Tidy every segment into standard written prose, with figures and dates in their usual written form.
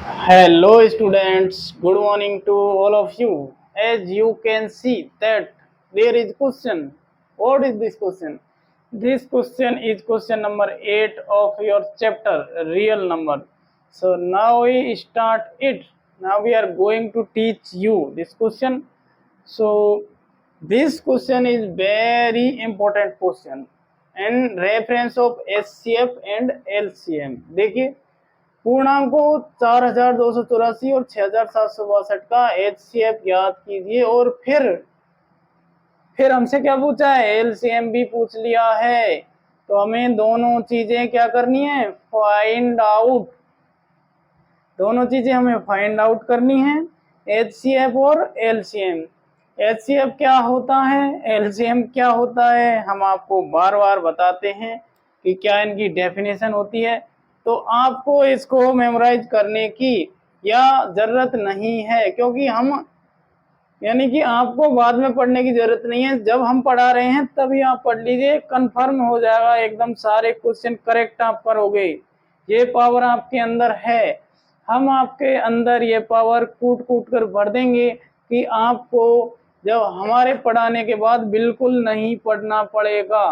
Hello students, good morning to all of you. As you can see that there is question. What is this question? This question is question number 8 of your chapter real number. So now we start it. Now we are going to teach you this question. So this question is very important question and reference of SCF and LCM. देखिए पूर्णांकों 4284 और 6762 का HCF ज्ञात कीजिए और फिर हमसे क्या पूछा है, एलसीएम भी पूछ लिया है। तो हमें दोनों चीजें क्या करनी है, फाइंड आउट। दोनों चीजें हमें फाइंड आउट करनी है, HCF और LCM। HCF क्या होता है, LCM क्या होता है, हम आपको बार बार बताते हैं कि क्या इनकी डेफिनेशन होती है। तो आपको इसको मेमोराइज करने की या जरूरत नहीं है, क्योंकि हम यानी कि आपको बाद में पढ़ने की जरूरत नहीं है। जब हम पढ़ा रहे हैं तभी आप पढ़ लीजिए, कंफर्म हो जाएगा एकदम, सारे क्वेश्चन करेक्ट आप पर हो गए। ये पावर आपके अंदर है, हम आपके अंदर ये पावर कूट कूट कर भर देंगे कि आपको जब हमारे पढ़ाने के बाद बिल्कुल नहीं पढ़ना पड़ेगा।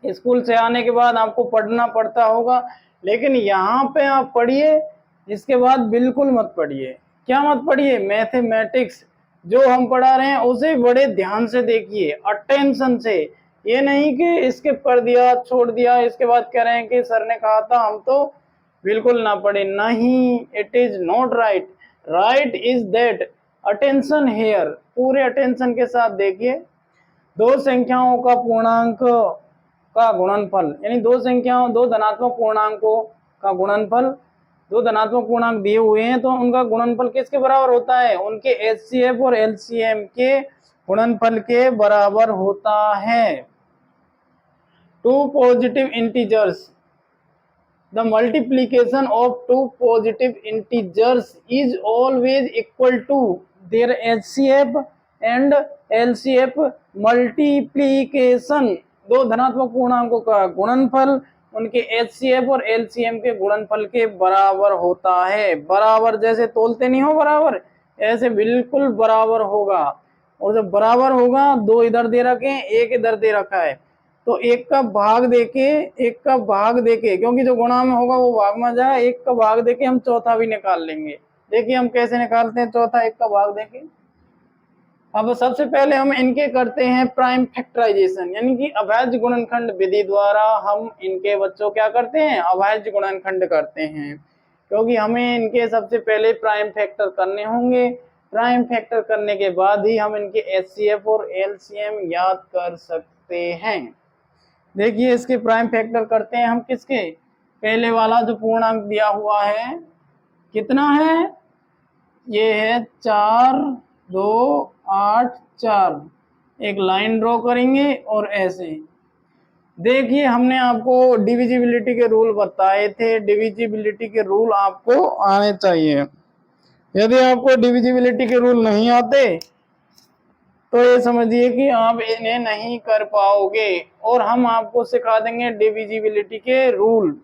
स्कूल से आने के बाद आपको पढ़ना पड़ता होगा, लेकिन यहाँ पे आप पढ़िए, इसके बाद बिल्कुल मत पढ़िए। क्या मत पढ़िए, मैथमेटिक्स जो हम पढ़ा रहे हैं उसे बड़े ध्यान से देखिए, अटेंशन से। ये नहीं कि स्किप कर दिया, छोड़ दिया, इसके बाद कह रहे हैं कि सर ने कहा था हम तो बिल्कुल ना पढ़े। नहीं, it is not right. Right is that attention here, पूरे अटेंशन के साथ देखिए। दो संख्याओं का पूर्णांक का गुणनफल, यानी दो धनात्मक पूर्णांकों का गुणनफल, दो धनात्मक पूर्णांक दिए हुए हैं तो उनका गुणनफल किसके बराबर होता है, उनके HCF और LCM के गुणनफल के बराबर होता है। Two positive integers, the multiplication of two positive integers is always equal to their HCF and LCF multiplication। दो धनात्मक पूर्णांकों का गुणनफल उनके HCF और LCM के गुणनफल के बराबर होता है। बराबर जैसे तोलते नहीं हो बराबर, ऐसे बिल्कुल बराबर होगा। और जब बराबर होगा, दो इधर दे रखे हैं, एक इधर दे रखा है, तो एक का भाग देके क्योंकि जो गुणा में होगा वो भाग में जाए, एक का भाग देके हम चौथा भी निकाल लेंगे। देखिए हम कैसे निकालते हैं चौथा एक का भाग देके। अब सबसे पहले हम इनके करते हैं प्राइम फैक्टराइजेशन, यानी कि अभाज्य गुणनखंड विधि द्वारा हम इनके बच्चों क्या करते हैं, अभाज्य गुणनखंड करते हैं। क्योंकि हमें इनके सबसे पहले प्राइम फैक्टर करने होंगे, प्राइम फैक्टर करने के बाद ही हम इनके HCF और LCM याद कर सकते हैं। देखिए इसके प्राइम फैक्टर करते हैं हम किसके, पहले वाला जो पूर्णांक दिया हुआ है कितना है, ये है 4 2 8 4। एक लाइन ड्रॉ करेंगे और ऐसे। देखिए हमने आपको डिविजिबिलिटी के रूल बताए थे, डिविजिबिलिटी के रूल आपको आने चाहिए। यदि आपको डिविजिबिलिटी के रूल नहीं आते तो ये समझिए कि आप इन्हें नहीं कर पाओगे, और हम आपको सिखा देंगे डिविजिबिलिटी के रूल।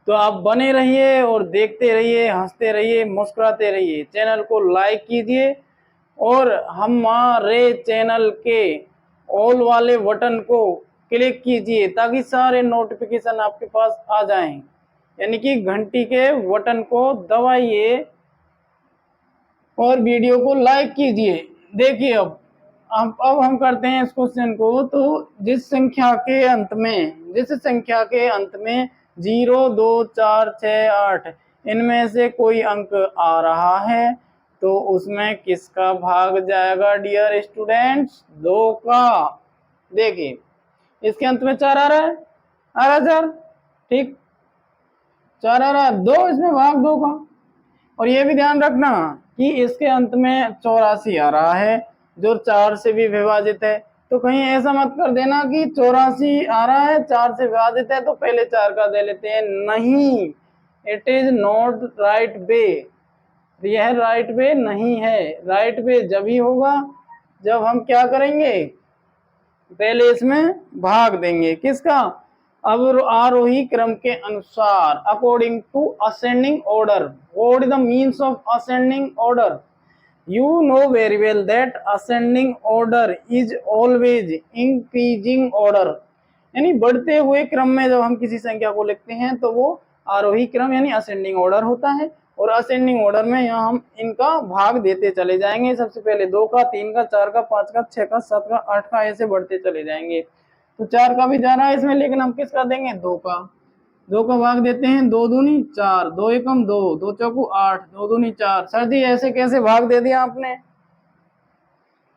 तो आप बने रहिए और देखते रहिए, हंसते रहिए, मुस्कुराते रहिए। चैनल को लाइक कीजिए और हमारे चैनल के ऑल वाले बटन को क्लिक कीजिए ताकि सारे नोटिफिकेशन आपके पास आ जाएं, यानी कि घंटी के बटन को दबाइए और वीडियो को लाइक कीजिए। देखिए अब हम करते हैं इस क्वेश्चन को। तो जिस संख्या के अंत में 0 2 4 6 8 इनमें से कोई अंक आ रहा है तो उसमें किसका भाग जाएगा डियर स्टूडेंट्स, 2 का। देखिए इसके अंत में 4 आ रहा है, आ रहा 4, ठीक, 4 आ रहा है, 2 इसमें भाग 2 का। और ये भी ध्यान रखना कि इसके अंत में 84 आ रहा है जो 4 से भी विभाजित है। तो कहीं ऐसा मत कर देना कि 84 आ रहा है 4 से विभाजित है तो पहले 4 का दे लेते हैं, नहीं, it is not right way. यह राइट वे नहीं है। राइट वे जब ही होगा जब हम क्या करेंगे, पहले इसमें भाग देंगे, किसका, अब आरोही क्रम के अनुसार, according to ascending order. What is the means of ascending order? You know very well that ascending order is always increasing order, यानी बढ़ते हुए क्रम में जब हम किसी संख्या को लिखते हैं तो वो आरोही क्रम यानी असेंडिंग ऑर्डर होता है। और असेंडिंग ऑर्डर में यहाँ हम इनका भाग देते चले जाएंगे, सबसे पहले 2 का, 3 का, 4 का, 5 का, 6 का, 7 का, 8 का, ऐसे बढ़ते चले जाएंगे। तो 4 का भी जा रहा है इसमें, लेकिन हम किसका देंगे? 2 का। 2 का भाग देते हैं, 2 दूनी 4, 2 एकम 2, 2 चौकू 8, 2 दूनी 4। सर जी ऐसे कैसे भाग दे दिया आपने?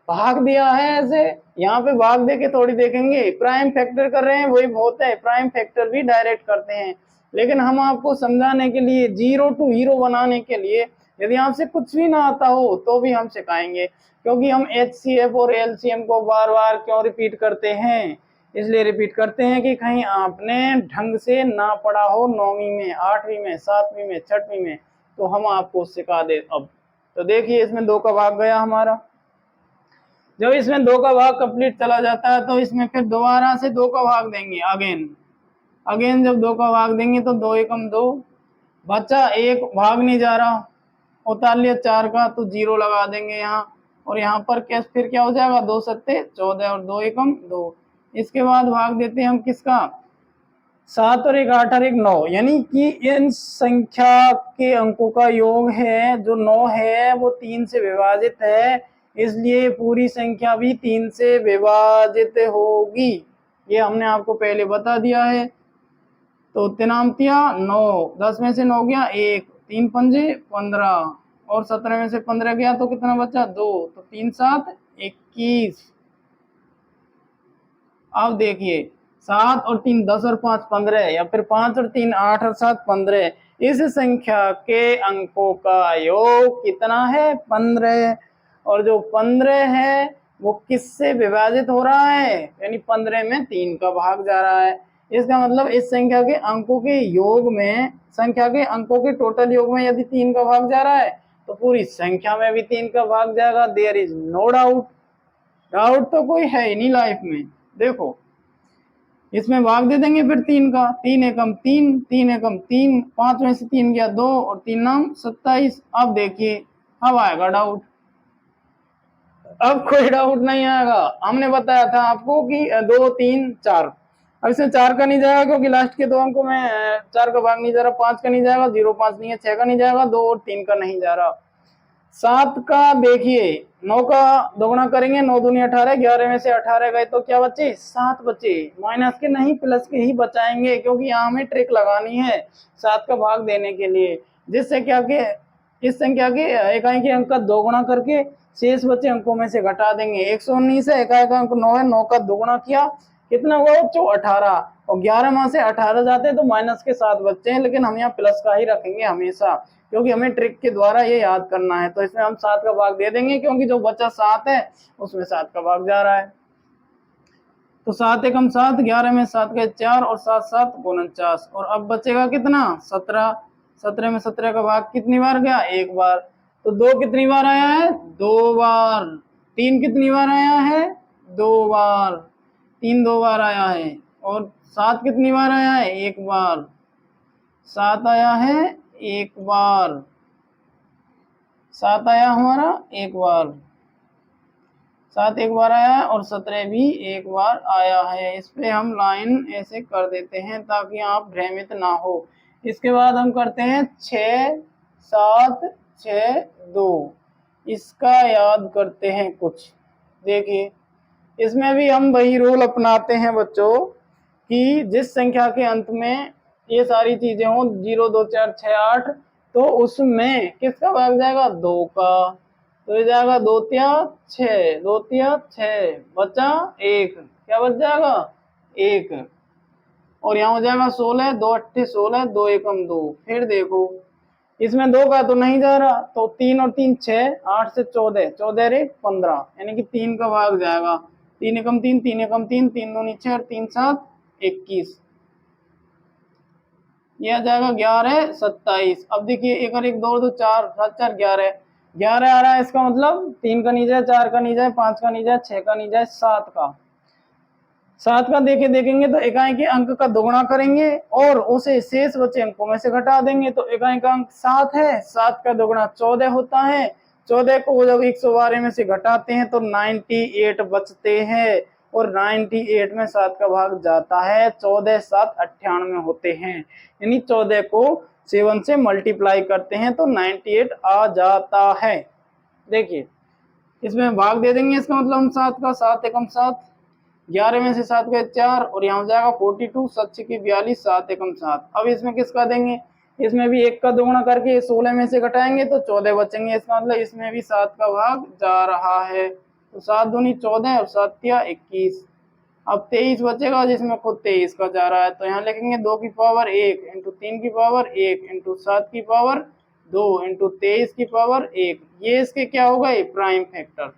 भाग दिया है ऐसे, यहाँ पे भाग दे के थोड़ी देखेंगे। प्राइम फैक्टर कर रहे हैं वही बहुत है, प्राइम फैक्टर भी डायरेक्ट करते हैं, लेकिन हम आपको समझाने के लिए, जीरो टू हीरो बनाने के लिए, यदि आपसे कुछ भी ना आता हो तो भी हम सिखाएंगे, क्योंकि हम HCF और LCM को बार बार क्यों रिपीट करते हैं? इसलिए रिपीट करते हैं कि कहीं आपने ढंग से ना पढ़ा हो 9वीं में, 8वीं में, 7वीं में, 6वीं में, तो हम आपको सिखा दे। अब तो देखिए इसमें 2 का भाग गया हमारा। जब इसमें 2 का भाग कंप्लीट चला जाता है तो इसमें फिर दोबारा से 2 का भाग देंगे, अगेन जब 2 का भाग देंगे तो 2 एकम 2, बच्चा एक भाग नहीं जा रहा, उतार लिया 4 का तो 0 लगा देंगे यहाँ, और यहाँ पर कैसे फिर क्या हो जाएगा? 2 सत्ते 14 और 2 एकम 2। इसके बाद भाग देते हैं हम किसका? 7 और 1 8 और 1 9, यानी कि इन संख्या के अंकों का योग है जो 9 है वो 3 से विभाजित है, इसलिए पूरी संख्या भी 3 से विभाजित होगी। ये हमने आपको पहले बता दिया है। तो 3 9, 10 में से 9 गया 1, 3 पंजे 15, और 17 में से 15 गया तो कितना बचा? 2, तो 3 7 21। अब देखिए 7 और 3 10 और 5 15, या फिर 5 और 3 8 और 7 15। इस संख्या के अंकों का योग कितना है? 15। और जो 15 है वो किससे विभाजित हो रहा है? यानी 15 में 3 का भाग जा रहा है। इसका मतलब इस संख्या के अंकों के योग में, संख्या के अंकों के टोटल योग में यदि 3 का भाग जा रहा है तो पूरी संख्या में भी 3 का भाग जाएगा। There is no doubt. Doubt तो कोई है ही नहीं लाइफ में। देखो इसमें भाग दे देंगे फिर 3 का, 3 एकम 3, 3 एकम 3, 5 में से 3 गया 2, और 3 नाम 27। अब देखिए अब आएगा डाउट। अब कोई डाउट नहीं आएगा। हमने बताया था आपको कि 2 3 4, अब इसमें 4 का नहीं जाएगा क्योंकि लास्ट के 2 अंकों में 4 का भाग नहीं जा रहा, 5 का नहीं जाएगा, 0 5 नहीं है, 6 का नहीं जाएगा, 2 और 3 का नहीं जा रहा। 7 का देखिए 9 का दोगुना करेंगे, 9 दूनी 18, 11 में से 18 गए तो क्या बचे? 7 बचे। माइनस के नहीं प्लस के ही बचाएंगे, क्योंकि यहाँ हमें ट्रिक लगानी है 7 का भाग देने के लिए, जिससे क्या कि इस संख्या के इकाई के अंक का दोगुना करके शेष बचे अंकों में से घटा देंगे। 119 है, इकाई का अंक 9 है, 9 का दोगुना किया कितना हुआ? 18, और 11 में से 18 जाते हैं तो माइनस के 7 बचते हैं, लेकिन हम यहाँ प्लस का ही रखेंगे हमेशा, क्योंकि हमें ट्रिक के द्वारा ये याद करना है। तो इसमें हम 7 का भाग दे देंगे, क्योंकि जो बचा 7 है उसमें 7 का भाग जा रहा है। तो 7 एकम 7, 11 में 7 गए 4, और 7 7 49, और अब बचेगा कितना? 17। 17 में 17 का भाग कितनी बार गया? 1 बार। तो 2 कितनी बार आया है? 2 बार। 3 कितनी बार आया है? 2 बार। 3 2 बार आया है। और 7 कितनी बार आया है? 1 बार। 7 आया है 1 बार। 7 आया हमारा 1 बार। 7 1 बार आया है, और 17 भी 1 बार आया है। इस पे हम लाइन ऐसे कर देते हैं ताकि आप भ्रमित ना हो। इसके बाद हम करते हैं 6 7 6 2, इसका याद करते हैं कुछ। देखिए इसमें भी हम वही रूल अपनाते हैं बच्चों, कि जिस संख्या के अंत में ये सारी चीजें हों 0 2 4 6 8, तो उसमें किसका भाग जाएगा? 2 का। तो ये जाएगा 2 तिया 6, 2 तिया 6, बचा 1, क्या बच जाएगा? 1। और यहाँ हो जाएगा 16, 2 8 16, 2 एकम 2। फिर देखो इसमें 2 का तो नहीं जा रहा, तो 3 और 3 6, 8 से 14, 14 रे 15, यानी कि 3 का भाग जाएगा। 3 एकम 3, 3 एकम 3, 3 दूनी 6 और 3 7 21, यह आ जाएगा 11 27। अब देखिए 1 और 1 2 2 4 7 4 11, 11 आ रहा है। इसका मतलब 3 का नहीं जाए, 4 का नहीं जाए, 5 का नहीं जाए, 6 का नहीं जाए, 7 का। 7 का देखेंगे तो इकाई के अंक का दोगुना करेंगे और उसे शेष बचे अंकों में से घटा देंगे। तो इकाई का अंक 7 है, 7 का दोगुना 14 होता है। 14 को जब 112 में से घटाते हैं तो 98 बचते हैं और 98 में 7 का भाग जाता है। 14 7 98 होते हैं, यानी 14 को 7 से मल्टीप्लाई करते हैं तो 98 आ जाता है। देखिए इसमें भाग दे देंगे, इसका मतलब हम 7 का 7 एकम 7, 11 में से 7 गए 4 और यहाँ हो जाएगा 42, 7 की 42, 7 एकम 7। अब इसमें किसका देंगे, इसमें भी 1 का दोगुना करके 16 में से घटाएंगे तो 14 बचेंगे। इसका मतलब इसमें भी 7 का भाग जा रहा है। तो 7 दूनी 14 और 7 तिया 21। अब 23 बचेगा जिसमें खुद 23 का जा रहा है। तो यहाँ लिखेंगे 2 की पावर 1 इंटू 3 की पावर 1 इंटू 7 की पावर 2 इंटू 23 की पावर 1। ये इसके क्या हो गए, प्राइम फैक्टर।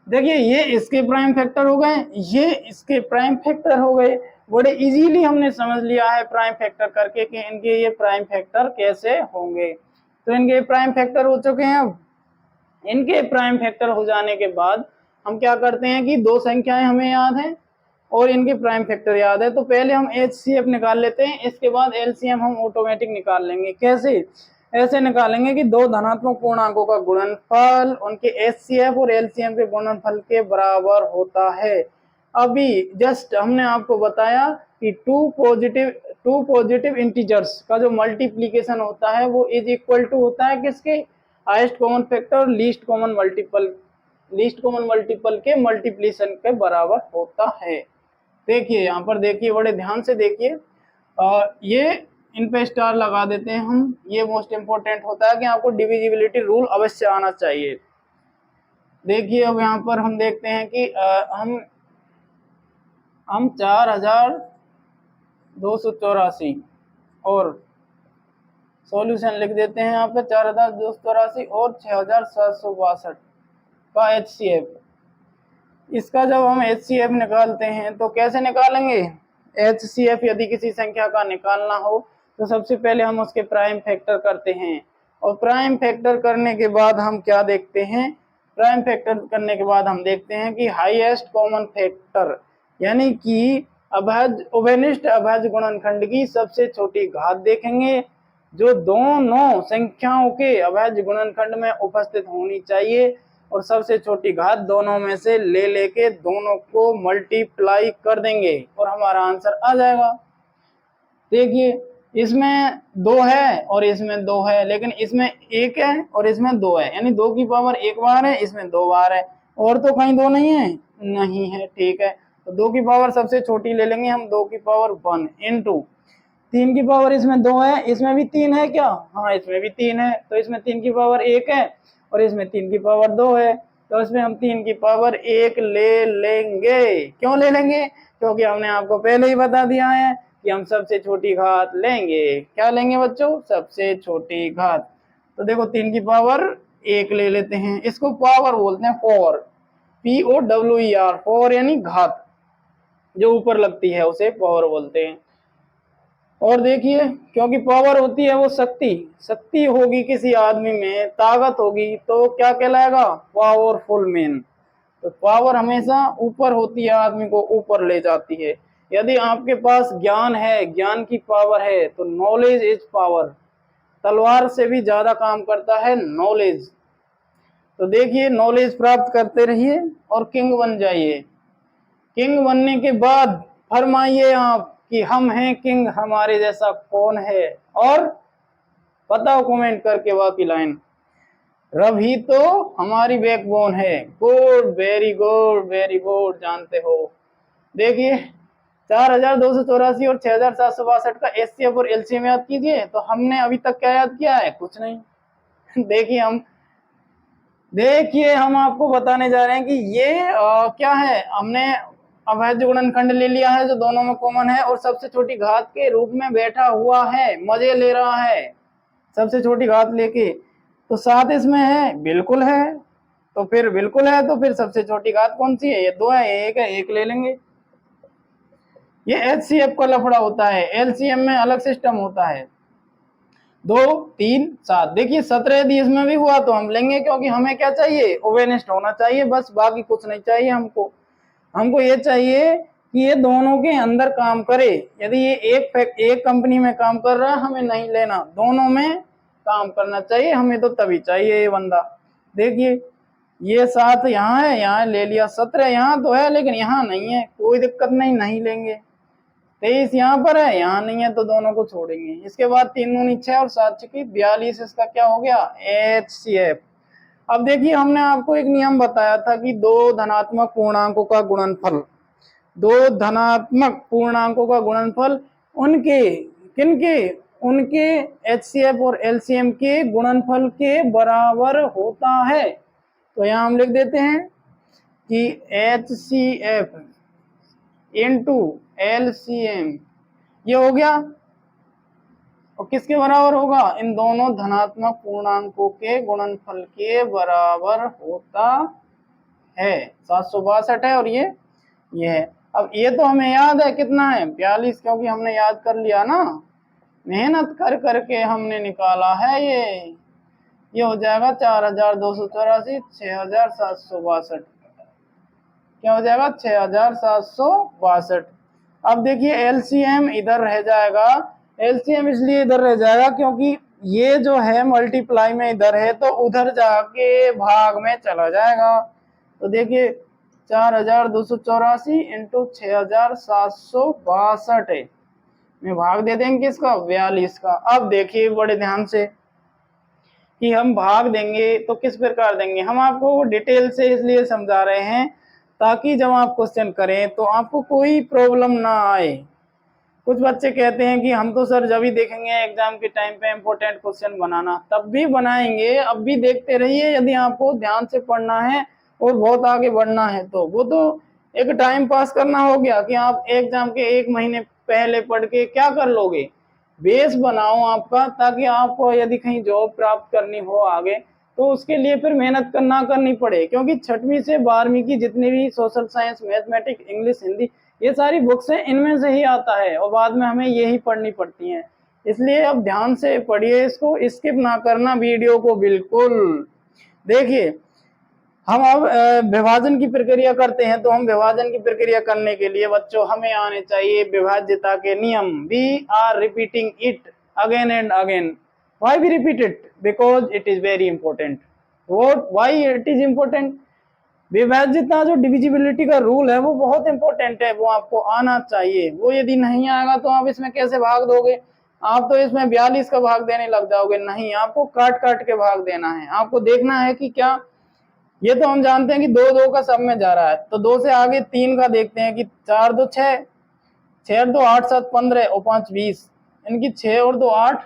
देखिए ये इसके प्राइम फैक्टर हो गए, ये इसके प्राइम फैक्टर हो गए। बड़े इजीली हमने समझ लिया है प्राइम फैक्टर करके कि इनके ये प्राइम फैक्टर कैसे होंगे। तो इनके प्राइम फैक्टर हो चुके हैं। अब इनके प्राइम फैक्टर हो जाने के बाद हम क्या करते हैं कि दो संख्याएं हमें याद हैं और इनके प्राइम फैक्टर याद है। तो पहले हम HCF निकाल लेते हैं, इसके बाद LCM हम ऑटोमेटिक निकाल लेंगे। कैसे, ऐसे निकालेंगे कि दो धनात्मक पूर्णांकों का गुणनफल उनके HCF और LCM के गुणनफल के बराबर होता है। अभी जस्ट हमने आपको बताया कि टू पॉजिटिव इंटीजर्स का जो मल्टीप्लीकेशन होता है वो इज इक्वल टू होता है किसके, highest common factor least common multiple के मल्टीप्लिकेशन के बराबर होता है। देखिए यहाँ पर देखिए, बड़े ध्यान से देखिए, ये इन पे स्टार लगा देते हैं हम। ये मोस्ट इंपोर्टेंट होता है कि आपको डिविजिबिलिटी रूल अवश्य आना चाहिए। देखिए अब यहाँ पर हम देखते हैं कि हम 4284 और सॉल्यूशन लिख देते हैं यहाँ पे 4284 और 6762 का HCF। इसका जब हम HCF निकालते हैं तो कैसे निकालेंगे, HCF यदि किसी संख्या का निकालना हो तो सबसे पहले हम उसके प्राइम फैक्टर करते हैं और प्राइम फैक्टर करने के बाद हम क्या देखते हैं, प्राइम फैक्टर करने के बाद हम देखते हैं कि हाईएस्ट कॉमन फैक्टर यानी कि उभयनिष्ठ अभाज्य गुणनखंड की सबसे छोटी घात देखेंगे जो दोनों संख्याओं के अभाज्य गुणनखंड में उपस्थित होनी चाहिए और सबसे छोटी घात दोनों में से ले लेके दोनों को मल्टीप्लाई कर देंगे और हमारा आंसर आ जाएगा। देखिए इसमें 2 है और इसमें 2 है, लेकिन इसमें 1 है और इसमें 2 है, यानी 2 की पावर 1 बार है, इसमें 2 बार है, और तो कहीं 2 नहीं है, नहीं है, ठीक है। तो 2 की पावर सबसे छोटी ले लेंगे हम, 2 की पावर 1 इंटू 3 की पावर इसमें 2 है, इसमें भी 3 है क्या, हाँ इसमें भी 3 है, तो इसमें 3 की पावर 1 है और इसमें 3 की पावर 2 है, तो इसमें हम 3 की पावर 1 ले लेंगे। क्यों ले लेंगे, क्योंकि हमने आपको पहले ही बता दिया है कि हम सबसे छोटी घात लेंगे। क्या लेंगे बच्चों, सबसे छोटी घात। तो देखो 3 की पावर 1 ले लेते हैं, इसको पावर बोलते हैं, फोर, POWER, फोर यानी घात, जो ऊपर लगती है उसे पावर बोलते हैं। और देखिए क्योंकि पावर होती है वो शक्ति होगी किसी आदमी में, ताकत होगी तो क्या कहलाएगा, पावरफुल मैन। तो पावर हमेशा ऊपर होती है, आदमी को ऊपर ले जाती है। यदि आपके पास ज्ञान है, ज्ञान की पावर है, तो नॉलेज इज पावर, तलवार से भी ज्यादा काम करता है नॉलेज। तो देखिए नॉलेज प्राप्त करते रहिए और किंग बन जाइए। किंग बनने के बाद फरमाइए आप कि हम हैं किंग, हमारे जैसा कौन है, और बताओ कमेंट करके बाकी लाइन। रब ही तो हमारी बैकबोन है। Good, very good, very good, जानते हो। देखिए 4284 और 6762 का HCF और LCM याद कीजिए। तो हमने अभी तक क्या याद किया है, कुछ नहीं। देखिए हम आपको बताने जा रहे हैं कि ये क्या है, हमने अभाज्य गुणनखंड ले लिया है जो दोनों में कॉमन है और सबसे छोटी घात के रूप में बैठा हुआ है, मजे ले रहा है सबसे छोटी घात लेके। तो 7 इसमें है, बिल्कुल है, तो फिर बिल्कुल है, तो फिर सबसे छोटी घात कौन सी है, ये 2 है, ये 1 है, 1 ले लेंगे। ये HCF का लफड़ा होता है, LCM में अलग सिस्टम होता है। 2 3 7, देखिए 17 यदि इसमें भी हुआ तो हम लेंगे, क्योंकि हमें क्या चाहिए, ओवेनिस्ट होना चाहिए, बस बाकी कुछ नहीं चाहिए हमको। हमको ये चाहिए कि ये दोनों के अंदर काम करे। यदि ये एक कंपनी में काम कर रहा है, हमें नहीं लेना, दोनों में काम करना चाहिए, हमें तो तभी चाहिए ये बंदा। देखिए ये 7 यहाँ है, यहाँ ले लिया, 17 यहाँ तो है लेकिन यहाँ नहीं है, कोई दिक्कत नहीं, नहीं लेंगे। 23 यहाँ पर है, यहाँ नहीं है, तो दोनों को छोड़ेंगे। इसके बाद 3 दूनी 6 और 7 छकी 42, इसका क्या हो गया HCF। अब देखिए हमने आपको एक नियम बताया था कि दो धनात्मक पूर्णांकों का गुणनफल, दो धनात्मक पूर्णांकों का गुणनफल उनके किनके, उनके HCF और LCM के गुणनफल के बराबर होता है। तो यहाँ हम लिख देते हैं कि HCF इंटू LCM ये हो गया, और किसके बराबर होगा, इन दोनों धनात्मक पूर्णांकों के गुणनफल के बराबर होता है। 762 है और ये है। अब ये तो हमें याद है कितना है 42, क्योंकि हमने याद कर लिया ना, मेहनत कर करके हमने निकाला है। ये हो जाएगा 4284, 6762, क्या हो जाएगा 6762। अब देखिए LCM इधर रह जाएगा, LCM इसलिए इधर रह जाएगा क्योंकि ये जो है मल्टीप्लाई में इधर है, तो उधर जाके भाग में चला जाएगा। तो देखिए 4284 इंटू 6762 में भाग दे देंगे किसका, 42 का। अब देखिए बड़े ध्यान से कि हम भाग देंगे तो किस प्रकार देंगे, हम आपको डिटेल से इसलिए समझा रहे हैं ताकि जब आप क्वेश्चन करें तो आपको कोई प्रॉब्लम ना आए। कुछ बच्चे कहते हैं कि हम तो सर जब भी देखेंगे एग्जाम के टाइम पे इम्पोर्टेंट क्वेश्चन बनाना, तब भी बनाएंगे, अब भी देखते रहिए। यदि आपको ध्यान से पढ़ना है और बहुत आगे बढ़ना है तो वो तो एक टाइम पास करना हो गया कि आप एग्जाम के 1 महीने पहले पढ़ के क्या कर लोगे, बेस बनाओ आपका, ताकि आपको यदि कहीं जॉब प्राप्त करनी हो आगे तो उसके लिए फिर मेहनत ना करनी पड़े। क्योंकि 6वीं से 12वीं की जितनी भी social science, mathematics, English, Hindi, ये सारी बुक्स हैं, इनमें से ही आता है और बाद में हमें यही पढ़नी पड़ती हैं। इसलिए अब ध्यान से पढ़िए, इसको स्किप ना करना वीडियो को बिल्कुल। देखिए हम अब विभाजन की प्रक्रिया करते हैं, तो हम विभाजन की प्रक्रिया करने के लिए बच्चों हमें आने चाहिए विभाज्यता के नियम। We are repeating it again and again. Why we repeat it? Because it is very important. Why it is important? विभाज्यता जो डिविजिबिलिटी का रूल है वो बहुत इंपॉर्टेंट है, वो आपको आना चाहिए। वो यदि नहीं आएगा तो आप इसमें कैसे भाग दोगे, आप तो इसमें 42 का भाग देने लग जाओगे। नहीं, आपको काट काट के भाग देना है। आपको देखना है कि क्या, ये तो हम जानते हैं कि 2 2 का सब में जा रहा है, तो 2 से आगे 3 का देखते हैं कि 4 2 6, 6 2 8 7 15 और 5 20, इनकी 6 और 2 8,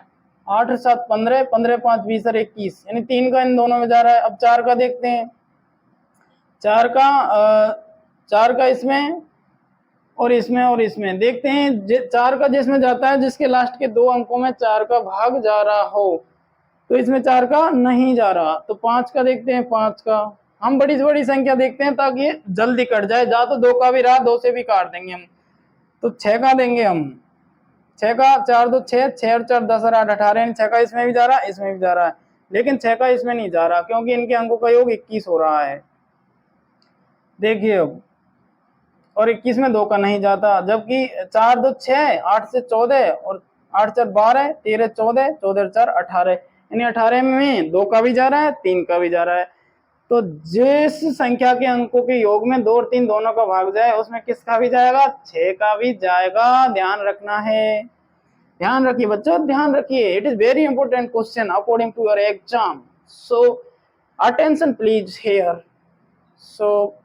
8 और 7 15, 15 5 20 और 21, यानी 3 का इन दोनों में जा रहा है। अब 4 का देखते हैं, 4 का इसमें और इसमें देखते हैं। 4 का जिसमें जाता है, जिसके लास्ट के 2 अंकों में 4 का भाग जा रहा हो, तो इसमें 4 का नहीं जा रहा। तो 5 का देखते हैं, 5 का हम बड़ी से बड़ी संख्या देखते हैं ताकि ये जल्दी कट जाए। जा तो 2 का भी रहा, 2 से भी काट देंगे हम। तो 6 का देंगे हम, 6 का 4 2 6, 6 और 4 10 और 8 18, 6 का इसमें भी जा रहा है, इसमें भी जा रहा है, लेकिन 6 का इसमें नहीं जा रहा क्योंकि इनके अंकों का योग 21 हो रहा है। देखिए अब, और 21 में 2 का नहीं जाता, जबकि 4 2 6, 8 से 14 और 8 4 12, 13 14, 14 4 18, यानी 18 में 2 का भी जा रहा है, 3 का भी जा रहा है। तो जिस संख्या के अंकों के योग में 2 और 3 दोनों का भाग जाए, उसमें किसका भी जाएगा, 6 का भी जाएगा। ध्यान रखना है, ध्यान रखिए बच्चों, ध्यान रखिए। It is very important question according to your exam, so attention please here. So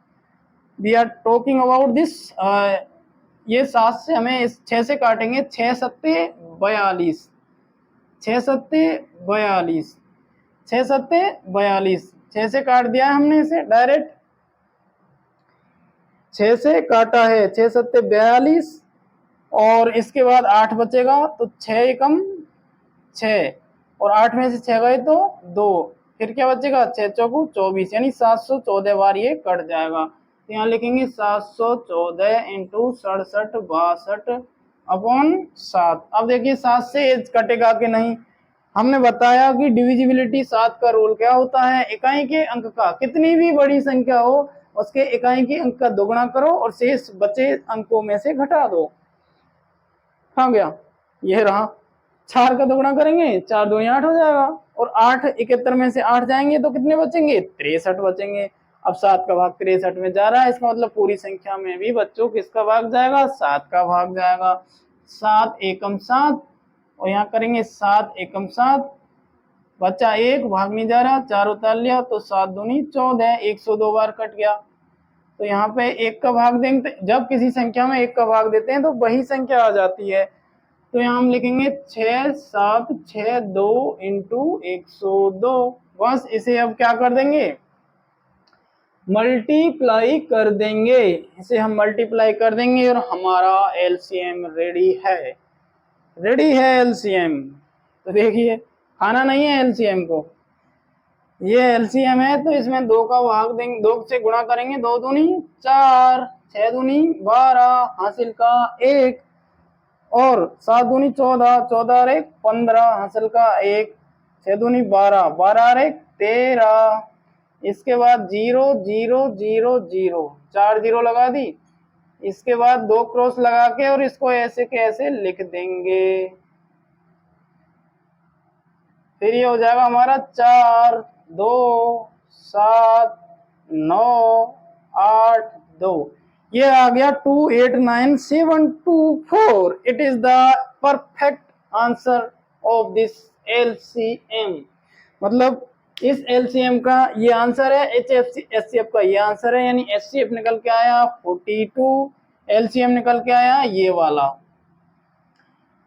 we are talking about this. ये 7 से हमें इस 6 से काटेंगे, 6 7 42, 6 7 42, 6 7 42, 6 से काट दिया है हमने इसे डायरेक्ट, 6 से काटा है, 6 7 42, और इसके बाद 8 बचेगा, तो 6 एकम 6, और 8 में से 6 गए तो 2, फिर क्या बचेगा, 6 चौकू 24, यानी 714 बार ये कट जाएगा। तो यहाँ लिखेंगे 714 इंटू 67 62 अपॉन 7। अब देखिए 7 से कटेगा कि नहीं, हमने बताया कि डिविजिबिलिटी 7 का रूल क्या होता है, इकाई के अंक का कितनी भी बड़ी संख्या हो उसके इकाई के अंक का दोगुना करो और शेष बचे अंकों में से घटा दो। कहाँ गया, ये रहा। 4 का दोगुना करेंगे, 4 दूनी 8 हो जाएगा, और 8 71 में से 8 जाएंगे तो कितने बचेंगे, 63 बचेंगे। अब 7 का भाग 63 में जा रहा है, इसका मतलब पूरी संख्या में भी बच्चों किसका भाग जाएगा, 7 का भाग जाएगा। 7 एकम 7, और यहाँ करेंगे 7 एकम 7, बच्चा 1 भाग नहीं जा रहा, 4 उतार लिया तो 7 दूनी 14, 102 बार कट गया। तो यहाँ पे 1 का भाग देंगे, जब किसी संख्या में 1 का भाग देते हैं तो वही संख्या आ जाती है। तो यहाँ हम लिखेंगे 6 7 6 2 इंटू 102। बस इसे अब क्या कर देंगे, मल्टीप्लाई कर देंगे। इसे हम मल्टीप्लाई कर देंगे और हमारा एलसीएम रेडी है। रेडी है एलसीएम। तो देखिए खाना नहीं है एलसीएम को, ये एलसीएम है, तो इसमें 2 का भाग देंगे, 2 से गुणा करेंगे, 2 दूनी 4, 6 दूनी 12, हासिल का 1, और 7 दूनी 14, 14 और 1 15, हासिल का 1, 6 दूनी 12, 12 और 1 13। इसके बाद 0 0 0 0, 4 जीरो लगा दी। इसके बाद 2 क्रॉस लगा के और इसको ऐसे के ऐसे लिख देंगे। फिर ये हो जाएगा हमारा 4 2 7 9 8 2। ये आ गया 289724। It is the perfect answer of this LCM. मतलब इस एलसीएम का ये आंसर है, एचसीएफ का ये आंसर है, यानी एचसीएफ निकल के आया 42, एलसीएम निकल के आया ये वाला।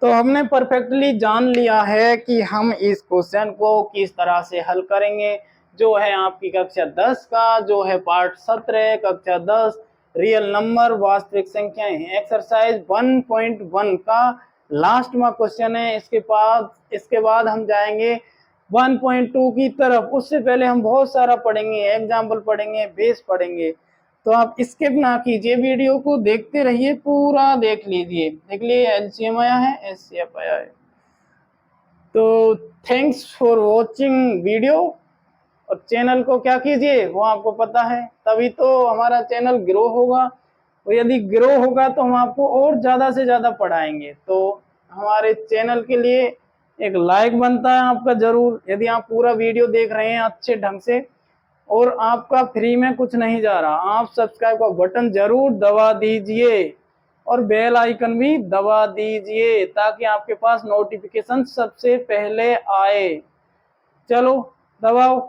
तो हमने परफेक्टली जान लिया है कि हम इस क्वेश्चन को किस तरह से हल करेंगे, जो है आपकी कक्षा 10 का, जो है पार्ट 17 कक्षा 10 रियल नंबर वास्तविक संख्याएं, एक्सरसाइज 1.1 का लास्ट में क्वेश्चन है। इसके बाद हम जाएंगे 1.2 की तरफ। उससे पहले हम बहुत सारा पढ़ेंगे, एग्जाम्पल पढ़ेंगे, बेस पढ़ेंगे। तो आप स्किप ना कीजिए, वीडियो को देखते रहिए, पूरा देख लीजिए। देख लिए एलसीएम आया है, एचसीएफ आया है। तो थैंक्स फॉर वॉचिंग वीडियो, और चैनल को क्या कीजिए वो आपको पता है, तभी तो हमारा चैनल ग्रो होगा, और यदि ग्रो होगा तो हम आपको और ज़्यादा से ज़्यादा पढ़ाएंगे। तो हमारे चैनल के लिए एक लाइक बनता है आपका जरूर, यदि आप पूरा वीडियो देख रहे हैं अच्छे ढंग से और आपका फ्री में कुछ नहीं जा रहा, आप सब्सक्राइब का बटन जरूर दबा दीजिए और बेल आइकन भी दबा दीजिए, ताकि आपके पास नोटिफिकेशन सबसे पहले आए। चलो दबाओ।